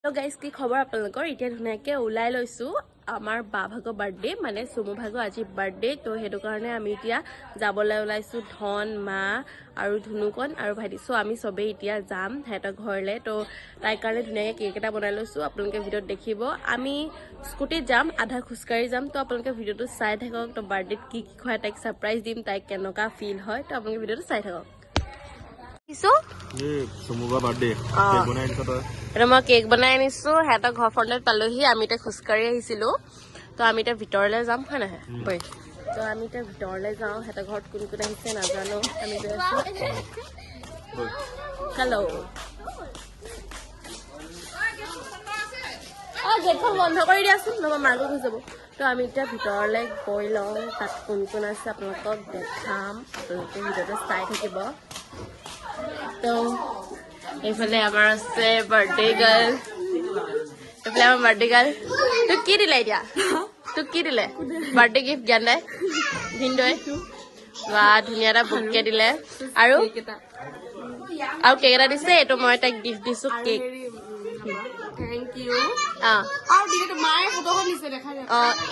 তো গাইজ কি খবৰ আপোনালোকৰ এতিয়া ধুনীয়াকৈ ওলাই লৈছোঁ আমাৰ বা ভাগৰ বাৰ্থডে মানে চুমু ভাগৰ আজি বাৰ্থডে তো সেইটো কাৰণে আমি এতিয়া যাবলৈ ওলাইছোঁ ধন মা আৰু ধুনুকণ আৰু ভাইটি চ' আমি চবেই এতিয়া যাম সিহঁতৰ ঘৰলৈ তো তাইৰ কাৰণে ধুনীয়াকৈ কেক এটা বনাই লৈছোঁ আপোনালোকে ভিডিঅ'ত দেখিব আমি স্কুটিত যাম আধা খোজকাঢ়ি যাম তো আপোনালোকে ভিডিঅ'টো চাই থাকক তো বাৰ্থডেত কি কি খুৱাই তাইক ছাৰপ্ৰাইজ দিম তাইক কেনেকুৱা ফিল হয় তো আপোনালোকে ভিডিঅ'টো চাই থাকক মই কেক বনাই আনিছো সিহঁতৰ ঘৰ ফ্ৰণ্টত পালোহি আমি এতিয়া খোজকাঢ়ি আহিছিলো তো আমি এতিয়া ভিতৰলৈ যাম হয় নহয় বৈ তো আমি এতিয়া ভিতৰলৈ যাওঁ সিহঁতৰ ঘৰত কোন কোন আহিছে নাজানো আমি গৈ আছো হেল্ল' গেটখন বন্ধ কৰি দিয়াচোন নহ'বা মাৰ্কো হৈ যাব তো আমি এতিয়া ভিতৰলৈ গৈ লওঁ তাত কোন কোন আছে আপোনালোকক দেখাম আপোনালোকে ভিডিঅ'টো চাই থাকিব তো এইফালে আমাৰ আছে বাৰ্থডে গাৰ্ল এইফালে আমাৰ বাৰ্থডে গাৰ্ল তোক কি দিলে এতিয়া তোক কি দিলে বাৰ্থডে গিফ্ট জ্ঞান দাই ভিনদৈ বা ধুনীয়া এটা বুকে দিলে আৰু কেক এটা দিছে এইটো মই তাইক গিফ্ট দিছো কেক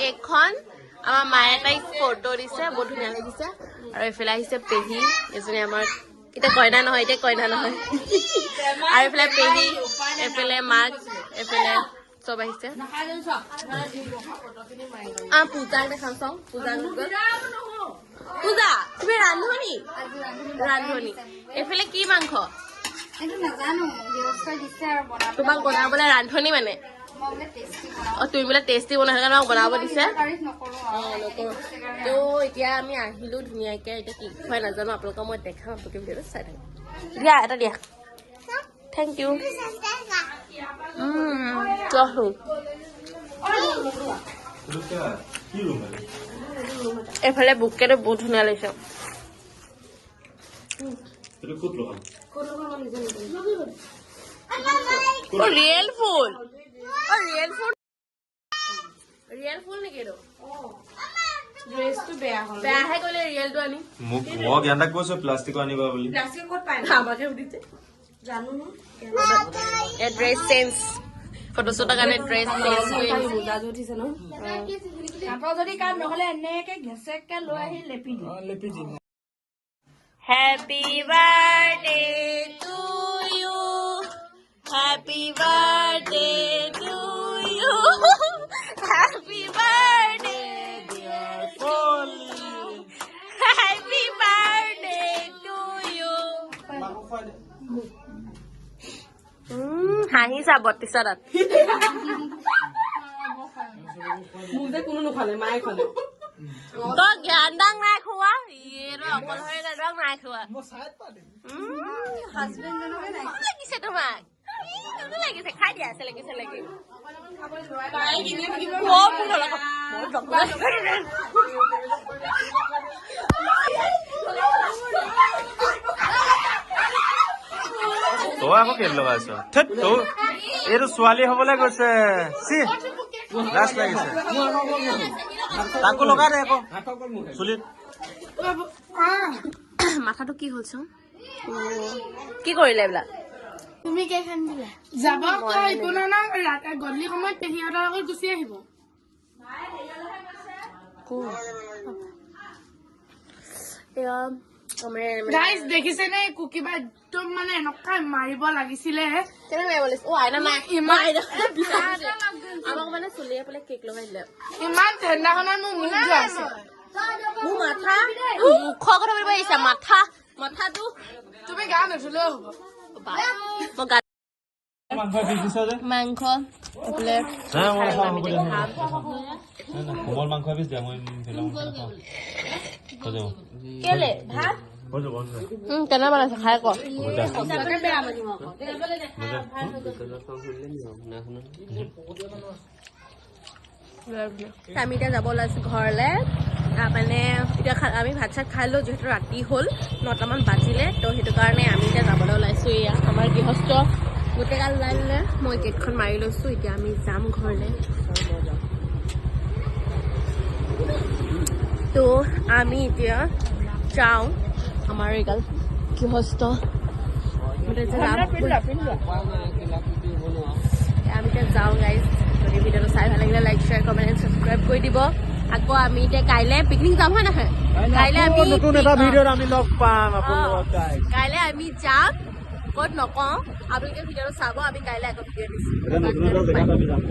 এইখন আমাৰ মায়ে তাইক ফটো দিছে বহুত ধুনীয়া লাগিছে আৰু এইফালে আহিছে পেহী এজনী আমাৰ এতিয়া কইনা নহয় এতিয়া কইনা নহয় আৰু এইফালে পেহী এইফালে মাক এইফালে চব আহিছে পূজাক দেখাম চাওঁ পূজা পূজা তুমি ৰান্ধনি ৰান্ধনি এইফালে কি মাংস তোমাক বনাবলৈ ৰান্ধনি মানে তুমি বোলে টেষ্টি বনাই থাকে আমাক বনাব দিছে তো এতিয়া আমি আহিলো ধুনীয়াকে এতিয়া কি খুৱাই নাজানো আপোনালোকক মই দেখাম আপোনালোকে ভিডিঅ'টো চাই থাকক দিয়া এটা দিয়া থেংক ইউ এইফালে বুকেটো বহুত ধুনীয়া লাগিছে ৰিয়েল ফুল ৰিয়েল ফুল নেকি এইটো ড্ৰেছটো বেয়াহে কৰিলে ৰিয়েলটো আনি মোক মই জ্ঞানদাক কৈছো প্লাষ্টিক আনিবা বুলি প্লাষ্টিক ক'ত পায় না আমাকে সুধিছে জানো এ ড্ৰেছ চেঞ্জ ফটোশ্বুটৰ কাৰণে ড্ৰেছ চেঞ্জ কৰি মুজাটো উঠিছে ন কাপোৰ যদি কাম নহ'লে এনেকে ঘেচেককে লৈ আহি লেপি দিম happy birthday to you happy birthday to you happy birthday dear Polly happy birthday to you হাঁহিছা 32 তাত মোক যে কোনো নোখালে মায়ে খালে তই জ্ঞান দাং নাই খোৱা এইটো অকলশৰে দাং নাই খোৱা লাগিছে তোমাক লাগিছে খাই দিয়া আছে লাগিছে লাগি তই আকৌ কেলে লগাইছ এইটো ছোৱালী হবলৈ গৈছে লাজ লাগিছে তাকো লগাই দে আকৌ চুলিত মাথাটো কি হ'ল চোন কি কৰিলে এইবিলাক তুমি কেইখন দিলা যাব একো নহয় গধূলি সময়ত পেহীহঁতৰ লগত গুচি আহিব গাইজ দেখিছে নে কিবা একদম মানে এনেকুৱা মাৰিব লাগিছিলে আমাক মানে চুলিয়ে পেলাই কেক লগাই দিলে ইমান ঠাণ্ডাখনত মোৰ মুখ যোৱা আছে মোৰ মাথা মুখৰ কথা পাতিব আহিছা মাথাটো তুমি গা নুধুলেও হ'ব মাংস কোমল মাংস পিছ দিয়া মই কেলে ভাত কেনে বনাইছে খাই ক আমি এতিয়া যাব ওলাইছো ঘৰলে মানে এতিয়া আমি ভাত চাত খাই লওঁ যিহেতু ৰাতি হ'ল 9টামান বাজিলে তো সেইটো কাৰণে আমি এতিয়া যাবলৈ ওলাইছো এয়া আমাৰ গৃহস্থ গোটেই গাল ওলাই ল'লে মই গেটখন মাৰি লৈছো এতিয়া আমি যাম ঘৰলে তো আমি এতিয়া যাওঁ আমাৰ এইগাল গৃহস্থ আমি যাওঁ গাইজ যদি ভিডিঅ'টো চাই ভাল লাগিলে like share comment and subscribe কৰি দিব আকৌ আমি এতিয়া কাইলৈ পিকনিক যাম হয় নহয় কাইলৈ আমি নতুন এটা ভিডিঅ'ত আমি লগ পাম আপোনালোকক guys। কাইলৈ আমি যাম ক'ত নকওঁ আপোনালোকে ভিডিঅ'টো চাব আমি কাইলৈ আকৌ ভিডিঅ' দিছোঁ এতিয়া নতুন এটা জেগাত আমি যাম